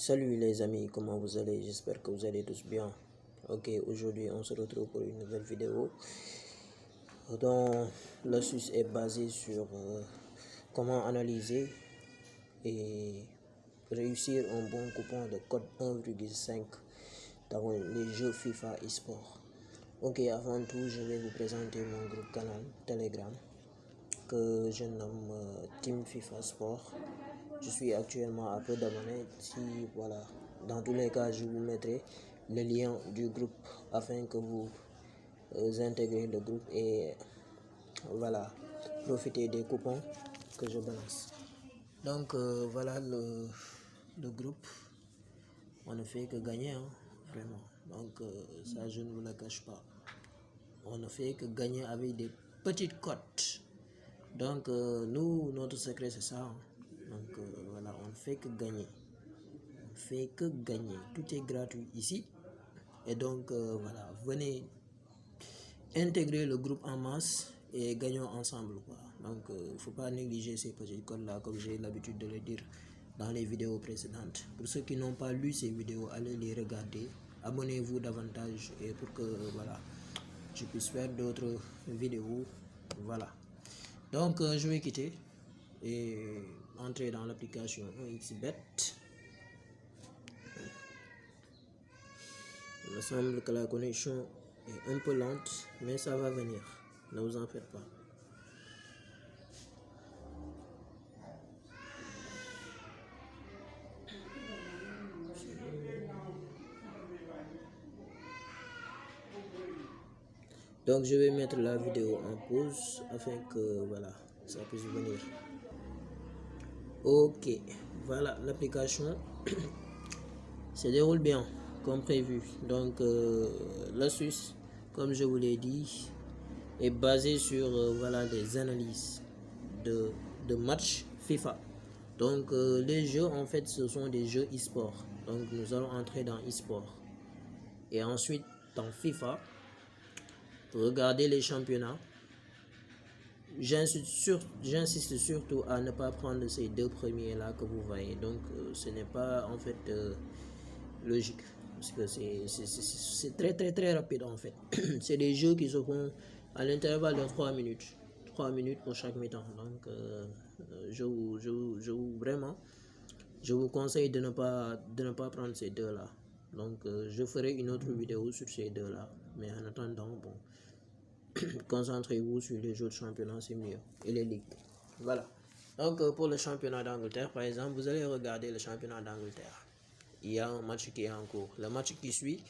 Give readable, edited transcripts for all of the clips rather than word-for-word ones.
Salut les amis, comment vous allez? J'espère que vous allez tous bien. Ok, aujourd'hui on se retrouve pour une nouvelle vidéo dont l'astuce est basée sur comment analyser et réussir un bon coupon de code 1,5 dans les jeux FIFA eSport. Ok, avant tout, je vais vous présenter mon groupe canal Telegram que je nomme Team FIFA Sport. Je suis actuellement à peu d'abonnés. Si voilà, dans tous les cas, je vous mettrai le lien du groupe afin que vous intégrez le groupe et voilà, profitez des coupons que je balance. Donc voilà le groupe. On ne fait que gagner, hein, vraiment. Donc ça, je ne vous le cache pas. On ne fait que gagner avec des petites cotes. Donc nous, notre secret, c'est ça, hein. Donc voilà, on ne fait que gagner. On fait que gagner. Tout est gratuit ici. Et donc voilà, venez intégrer le groupe en masse et gagnons ensemble, quoi. Donc il ne faut pas négliger ces petits codes là, comme j'ai l'habitude de le dire dans les vidéos précédentes. Pour ceux qui n'ont pas lu ces vidéos, allez les regarder. Abonnez-vous davantage et pour que voilà, je puisse faire d'autres vidéos. Voilà. Donc je vais quitter et entrer dans l'application xBet. Il me semble que la connexion est un peu lente, mais ça va venir. Ne vous en faites pas. Donc je vais mettre la vidéo en pause afin que voilà, ça puisse venir. Ok, voilà, l'application se déroule bien comme prévu. Donc l'astuce, comme je vous l'ai dit, est basée sur voilà, des analyses de matchs FIFA. Donc les jeux, en fait, ce sont des jeux e-sport. Donc nous allons entrer dans e-sport et ensuite dans FIFA, regarder les championnats. J'insiste surtout à ne pas prendre ces deux premiers là que vous voyez. Donc ce n'est pas en fait logique, parce que c'est très rapide en fait. C'est des jeux qui se font à l'intervalle de 3 minutes. 3 minutes pour chaque mi-temps. Donc vraiment, je vous conseille de ne pas prendre ces deux là. Donc je ferai une autre vidéo sur ces deux là, mais en attendant, bon, concentrez-vous sur les autres championnats, c'est mieux, et les ligues. Voilà. Donc pour le championnat d'Angleterre, par exemple, vous allez regarder le championnat d'Angleterre. Il y a un match qui est en cours. Le match qui suit,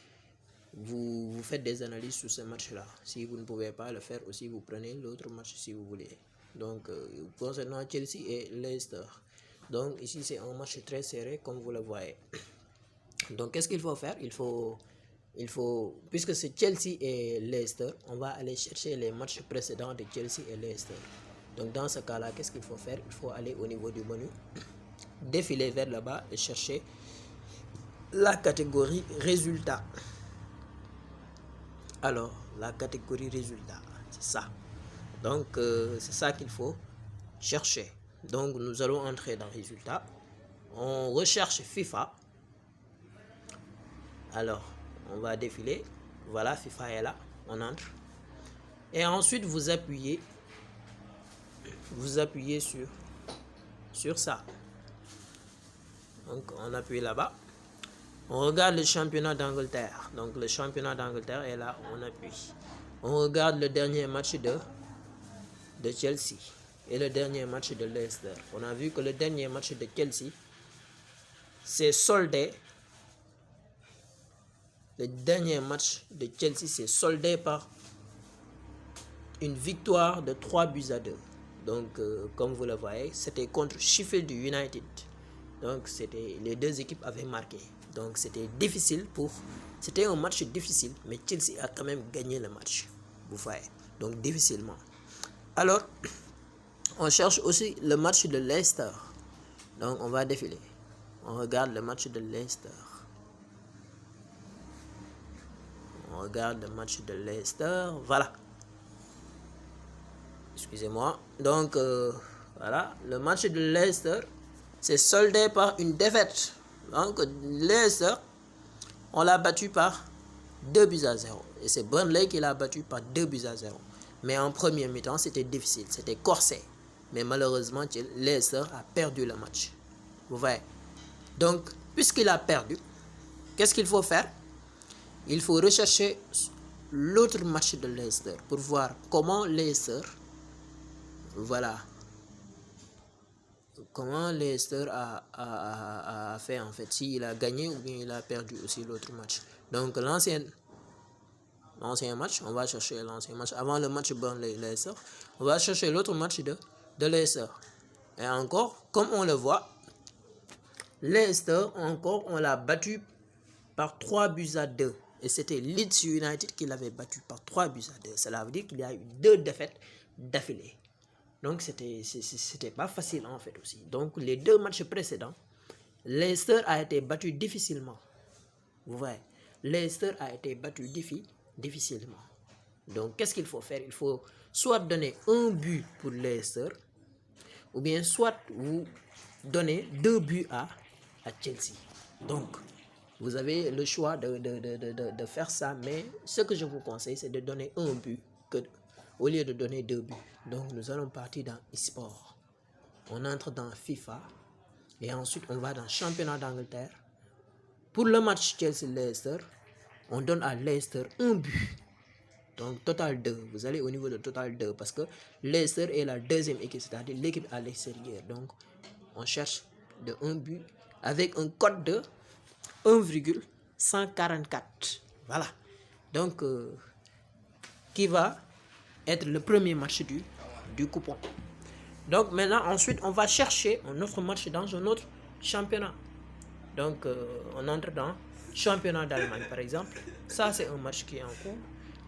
vous faites des analyses sur ce match-là. Si vous ne pouvez pas le faire aussi, vous prenez l'autre match si vous voulez. Donc concernant Chelsea et Leicester, donc ici c'est un match très serré comme vous le voyez. Donc qu'est-ce qu'il faut faire? Il faut, puisque c'est Chelsea et Leicester, on va aller chercher les matchs précédents de Chelsea et Leicester. Donc dans ce cas-là, qu'est-ce qu'il faut faire? Il faut aller au niveau du menu, défiler vers le bas et chercher la catégorie résultats. Alors, la catégorie résultats, c'est ça. Donc c'est ça qu'il faut chercher. Donc nous allons entrer dans résultats. On recherche FIFA. Alors, on va défiler. Voilà, FIFA est là. On entre. Et ensuite, vous appuyez sur ça. Donc, on appuie là-bas. On regarde le championnat d'Angleterre. Donc, le championnat d'Angleterre est là. On appuie. On regarde le dernier match de Chelsea et le dernier match de Leicester. On a vu que le dernier match de Chelsea s'est soldé. Le dernier match de Chelsea s'est soldé par une victoire de 3 buts à 2. Donc, comme vous le voyez, c'était contre Sheffield United. Donc, les deux équipes avaient marqué. Donc, c'était un match difficile, mais Chelsea a quand même gagné le match. Vous voyez. Donc, difficilement. Alors, on cherche aussi le match de Leicester. Donc, on va défiler. On regarde le match de Leicester. On regarde le match de Leicester. Voilà. Excusez-moi. Donc, voilà. Le match de Leicester s'est soldé par une défaite. Donc, Leicester, on l'a battu par 2-0. Et c'est Burnley qui l'a battu par 2-0. Mais en première mi-temps, c'était difficile, c'était corsé. Mais malheureusement, Leicester a perdu le match. Vous voyez. Donc, puisqu'il a perdu, qu'est-ce qu'il faut faire? Il faut rechercher l'autre match de Leicester pour voir comment Leicester, voilà, comment Leicester a fait en fait, s'il a gagné ou bien il a perdu aussi l'autre match. Donc l'ancien match, on va chercher l'ancien match avant le match Burnley-Leicester, on va chercher l'autre match de Leicester. Et encore, comme on le voit, Leicester, encore, on l'a battu par 3-2. Et c'était Leeds United qui l'avait battu par 3-2. Cela veut dire qu'il y a eu 2 défaites d'affilée. Donc, c'était pas facile en fait aussi. Donc, les 2 matchs précédents, Leicester a été battu difficilement. Vous voyez, Leicester a été battu difficilement. Donc, qu'est-ce qu'il faut faire? Il faut soit donner un but pour Leicester, ou bien soit vous donnez 2 buts à Chelsea. Donc, vous avez le choix de faire ça, mais ce que je vous conseille, c'est de donner un but au lieu de donner 2 buts. Donc, nous allons partir dans eSport. On entre dans FIFA et ensuite on va dans championnat d'Angleterre. Pour le match Chelsea-Leicester, on donne à Leicester un but. Donc, total 2. Vous allez au niveau de total 2 parce que Leicester est la deuxième équipe, c'est-à-dire l'équipe à l'extérieur. Donc, on cherche de 1 but avec un code de 1,144. Voilà. Donc, qui va être le premier match du coupon. Donc, maintenant, ensuite, on va chercher un autre match dans un autre championnat. Donc, on entre dans le championnat d'Allemagne, par exemple. Ça, c'est un match qui est en cours.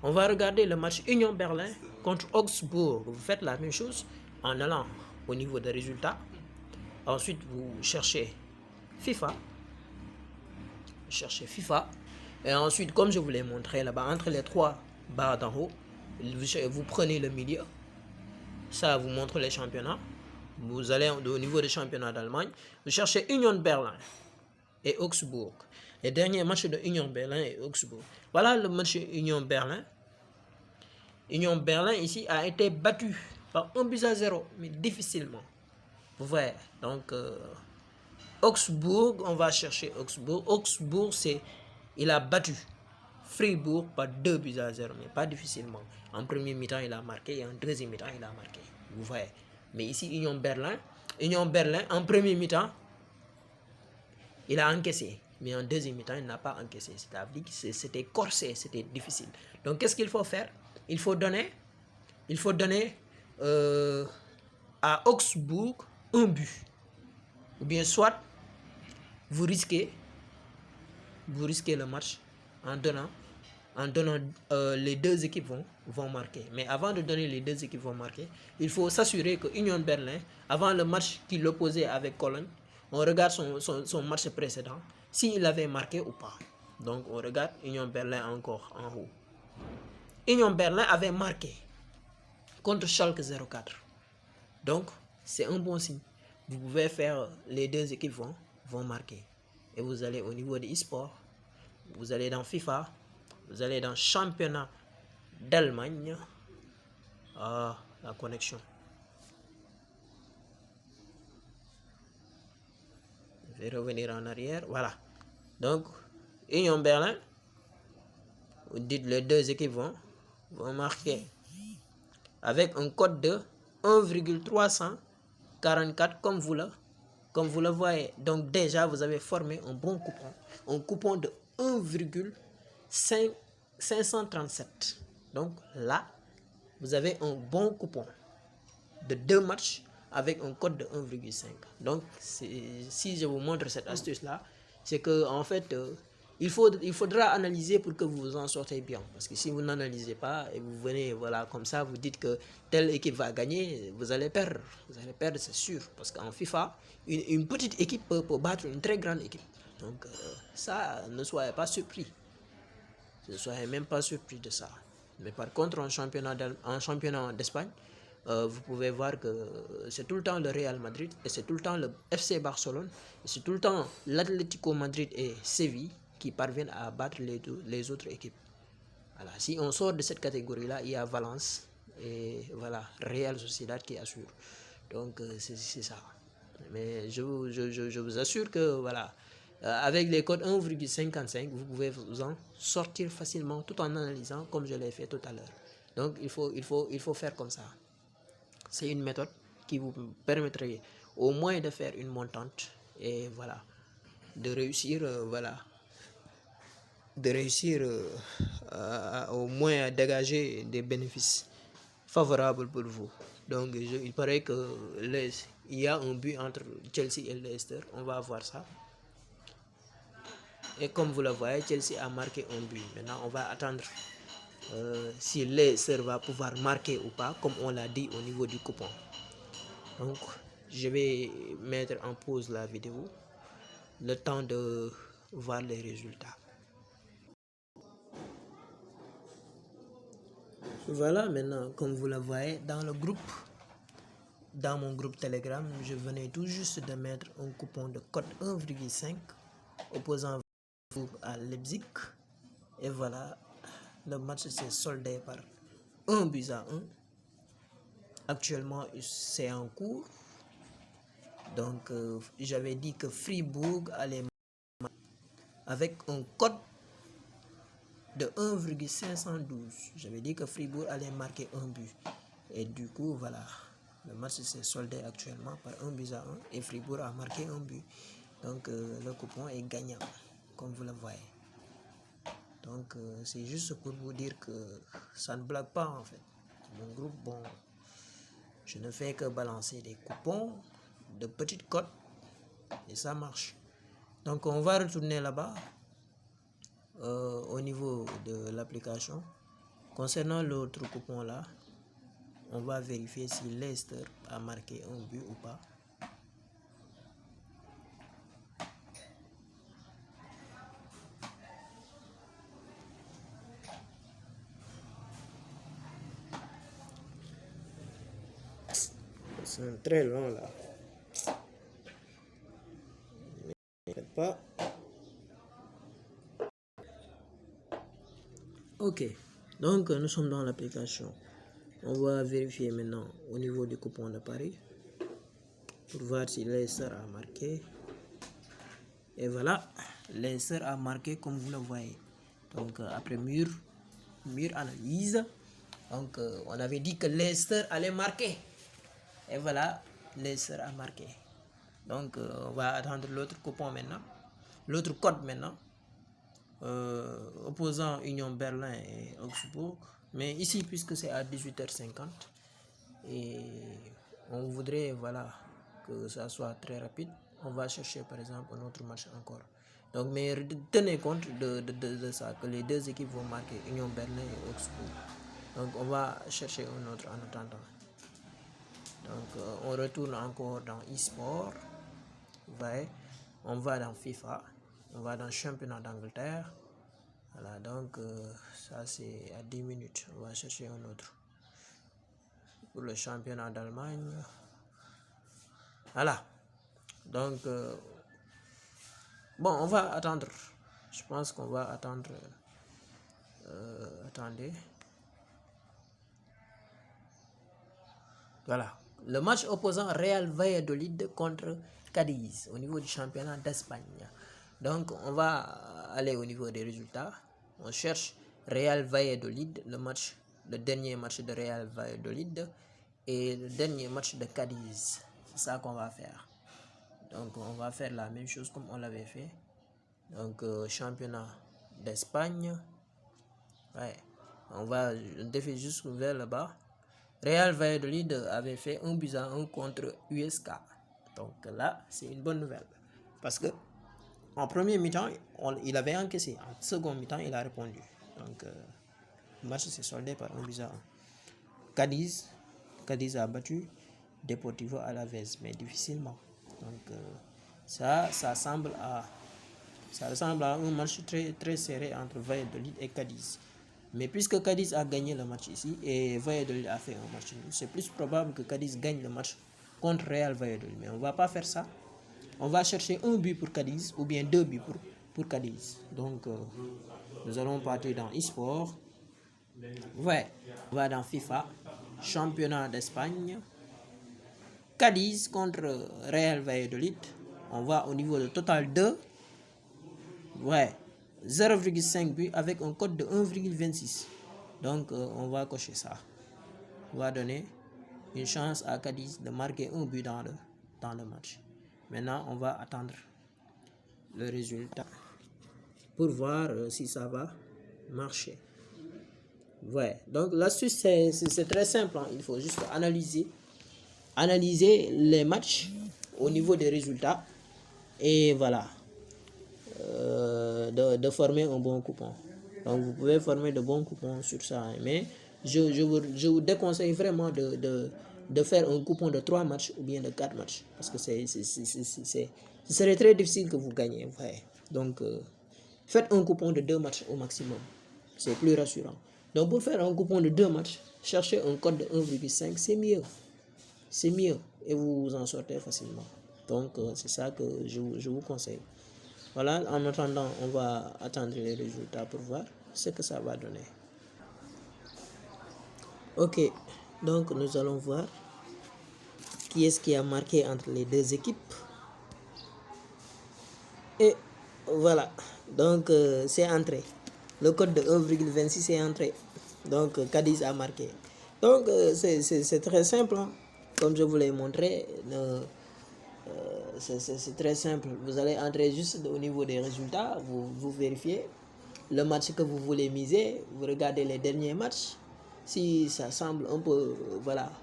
On va regarder le match Union Berlin contre Augsbourg. Vous faites la même chose en allant au niveau des résultats. Ensuite, vous cherchez FIFA. Et ensuite, comme je vous l'ai montré là-bas, entre les 3 barres d'en haut, vous prenez le milieu. Ça vous montre les championnats. Vous allez au niveau des championnats d'Allemagne. Vous cherchez Union Berlin et Augsbourg. Les derniers matchs de Union Berlin et Augsbourg. Voilà le match Union Berlin. Union Berlin ici a été battu par 1-0, mais difficilement. Vous voyez. Donc, Augsbourg, on va chercher Augsbourg. Augsbourg, il a battu Fribourg par 2-0, mais pas difficilement. En premier mi-temps, il a marqué et en deuxième mi-temps, il a marqué. Vous voyez. Mais ici, Union Berlin, en premier mi-temps, il a encaissé. Mais en deuxième mi-temps, il n'a pas encaissé. C'est-à-dire que c'était corsé, c'était difficile. Donc, qu'est-ce qu'il faut faire? Il faut donner à Augsbourg un but. Ou bien soit, vous risquez le match en donnant les 2 équipes vont marquer. Mais avant de donner les 2 équipes vont marquer, il faut s'assurer que Union Berlin, avant le match qu'il opposait avec Cologne, on regarde son match précédent, s'il avait marqué ou pas. Donc on regarde Union Berlin encore en haut. Union Berlin avait marqué contre Schalke 04. Donc c'est un bon signe. Vous pouvez faire, les 2 équipes vont marquer. Et vous allez au niveau de eSport, vous allez dans FIFA, vous allez dans championnat d'Allemagne. Ah, la connexion. Je vais revenir en arrière. Voilà. Donc, Union Berlin, vous dites les 2 équipes vont marquer avec un code de 1,344 comme vous le voyez. Donc déjà, vous avez formé un bon coupon. Un coupon de 1,537. Donc là, vous avez un bon coupon de 2 matchs avec un code de 1,5. Donc, si je vous montre cette astuce-là, c'est que en fait, il faudra analyser pour que vous en sortez bien. Parce que si vous n'analysez pas et vous venez, voilà, comme ça, vous dites que telle équipe va gagner, vous allez perdre. Vous allez perdre, c'est sûr. Parce qu'en FIFA, une petite équipe peut battre une très grande équipe. Donc, ça, ne soyez pas surpris. Ne soyez même pas surpris de ça. Mais par contre, en championnat d'Espagne, vous pouvez voir que c'est tout le temps le Real Madrid et c'est tout le temps le FC Barcelone et c'est tout le temps l'Atlético Madrid et Séville qui parviennent à battre les autres équipes. Voilà. Si on sort de cette catégorie-là, il y a Valence et voilà, Real Sociedad qui assure. Donc c'est ça. Mais je vous assure que voilà, avec les codes 1,55, vous pouvez vous en sortir facilement tout en analysant comme je l'ai fait tout à l'heure. Donc il faut faire comme ça. C'est une méthode qui vous permettrait au moins de faire une montante et voilà, de réussir au moins à dégager des bénéfices favorables pour vous. Donc il paraît que il y a un but entre Chelsea et Leicester, on va voir ça. Et comme vous le voyez, Chelsea a marqué un but. Maintenant, on va attendre si Leicester va pouvoir marquer ou pas, comme on l'a dit au niveau du coupon. Donc, je vais mettre en pause la vidéo, le temps de voir les résultats. Voilà, maintenant, comme vous le voyez, dans mon groupe Telegram, je venais tout juste de mettre un coupon de code 1,5 opposant à Leipzig. Et voilà, le match s'est soldé par 1-1. Actuellement, c'est en cours. Donc, j'avais dit que Fribourg allait avec un code de 1,512. J'avais dit que Fribourg allait marquer un but. Et du coup, voilà, le match s'est soldé actuellement par 1-1 et Fribourg a marqué un but. Donc, le coupon est gagnant, comme vous le voyez. Donc, c'est juste pour vous dire que ça ne blague pas en fait. Mon groupe, bon, je ne fais que balancer des coupons de petites cotes et ça marche. Donc, on va retourner là-bas au niveau de l'application. Concernant l'autre coupon là, on va vérifier si Leicester a marqué un but ou pas. C'est très long là. Ne faites pas. Ok, donc nous sommes dans l'application. On va vérifier maintenant au niveau du coupon de Paris pour voir si Leicester a marqué. Et voilà, Leicester a marqué comme vous le voyez. Donc après mûre analyse, donc on avait dit que Leicester allait marquer. Et voilà, Leicester a marqué. Donc on va attendre l'autre coupon maintenant, l'autre code maintenant, opposant Union Berlin et Augsbourg. Mais ici, puisque c'est à 18h50 et on voudrait voilà que ça soit très rapide, on va chercher par exemple un autre match encore. Donc, mais tenez compte de ça, que les deux équipes vont marquer, Union Berlin et Augsbourg. Donc, on va chercher un autre en attendant. Donc, on retourne encore dans eSport. On va dans FIFA. On va dans Championnat d'Angleterre. Voilà, donc ça c'est à 10 minutes. On va chercher un autre. Pour le championnat d'Allemagne. Voilà. Donc, bon, on va attendre. Je pense qu'on va attendre. Attendez. Voilà. Le match opposant Real Valladolid contre Cadiz au niveau du championnat d'Espagne. Donc, on va aller au niveau des résultats. On cherche Real Valladolid, le dernier match de Real Valladolid et le dernier match de Cadiz. C'est ça qu'on va faire. Donc, on va faire la même chose comme on l'avait fait. Donc, championnat d'Espagne. Ouais. On va défier juste vers le bas. Real Valladolid avait fait 1-1 contre USK. Donc là, c'est une bonne nouvelle. Parce que en premier mi-temps, il avait encaissé. En second mi-temps, il a répondu. Donc, le match s'est soldé par 1-1. Cadiz a battu Deportivo Alavés, mais difficilement. Donc, ça ressemble à un match très, très serré entre Valladolid et Cadiz. Mais puisque Cadiz a gagné le match ici et Valladolid a fait un match nul, c'est plus probable que Cadiz gagne le match contre Real Valladolid. Mais on ne va pas faire ça. On va chercher un but pour Cadiz ou bien 2 buts pour Cadiz. Donc, nous allons partir dans eSport. Ouais, on va dans FIFA, championnat d'Espagne. Cadiz contre Real Valladolid. On va au niveau de total 2. Ouais, 0,5 but avec un code de 1,26. Donc, on va cocher ça. On va donner une chance à Cadiz de marquer un but dans le match. Maintenant, on va attendre le résultat pour voir si ça va marcher. Ouais, donc l'astuce, c'est très simple. Hein. Il faut juste analyser les matchs au niveau des résultats et voilà, de former un bon coupon. Donc, vous pouvez former de bons coupons sur ça. Mais je vous déconseille vraiment de faire un coupon de 3 matchs ou bien de 4 matchs. Parce que ce serait très difficile que vous gagnez. Ouais. Donc, faites un coupon de 2 matchs au maximum. C'est plus rassurant. Donc, pour faire un coupon de 2 matchs, cherchez un code de 1,5. C'est mieux. C'est mieux. Et vous vous en sortez facilement. Donc, c'est ça que je vous conseille. Voilà, en attendant, on va attendre les résultats pour voir ce que ça va donner. Ok, donc nous allons voir qui est-ce qui a marqué entre les deux équipes. Et voilà, donc c'est entré. Le code de 1,26 est entré. Donc Cadiz a marqué. Donc c'est très simple, hein. Comme je vous l'ai montré. C'est très simple. Vous allez entrer juste au niveau des résultats. Vous vérifiez le match que vous voulez miser. Vous regardez les derniers matchs. Si ça semble un peu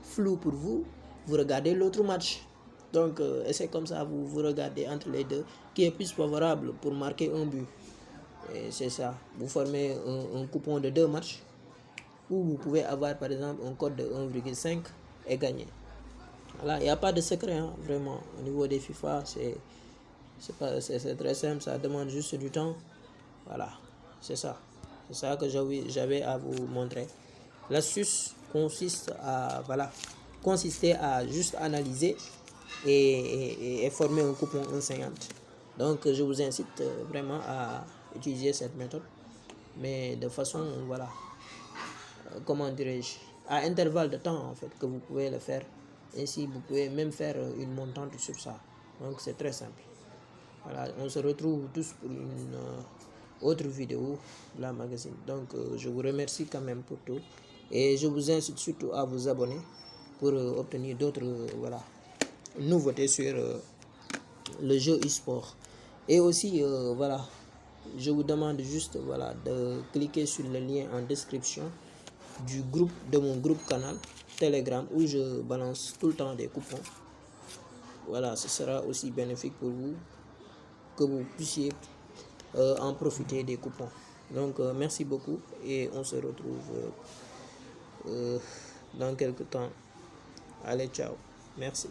flou pour vous, vous regardez l'autre match. Donc, c'est comme ça, vous regardez entre les deux qui est plus favorable pour marquer un but. Et c'est ça. Vous formez un coupon de 2 matchs où vous pouvez avoir par exemple un code de 1,5 et gagner. Voilà, il n'y a pas de secret, hein, vraiment. Au niveau des FIFA, c'est très simple, ça demande juste du temps. Voilà, c'est ça. C'est ça que j'avais à vous montrer. L'astuce consistait à juste analyser et former un coupon 1,50. Donc, je vous incite vraiment à utiliser cette méthode. Mais de façon, comment dirais-je, à intervalle de temps, en fait, que vous pouvez le faire. Ainsi, vous pouvez même faire une montante sur ça. Donc, c'est très simple. Voilà, on se retrouve tous pour une autre vidéo de la magazine. Donc, je vous remercie quand même pour tout. Et je vous incite surtout à vous abonner pour obtenir d'autres nouveautés sur le jeu e-sport. Et aussi, je vous demande juste de cliquer sur le lien en description de mon groupe canal Telegram où je balance tout le temps des coupons. Voilà, ce sera aussi bénéfique pour vous que vous puissiez en profiter des coupons. Donc, merci beaucoup et on se retrouve dans quelques temps. Allez, ciao. Merci.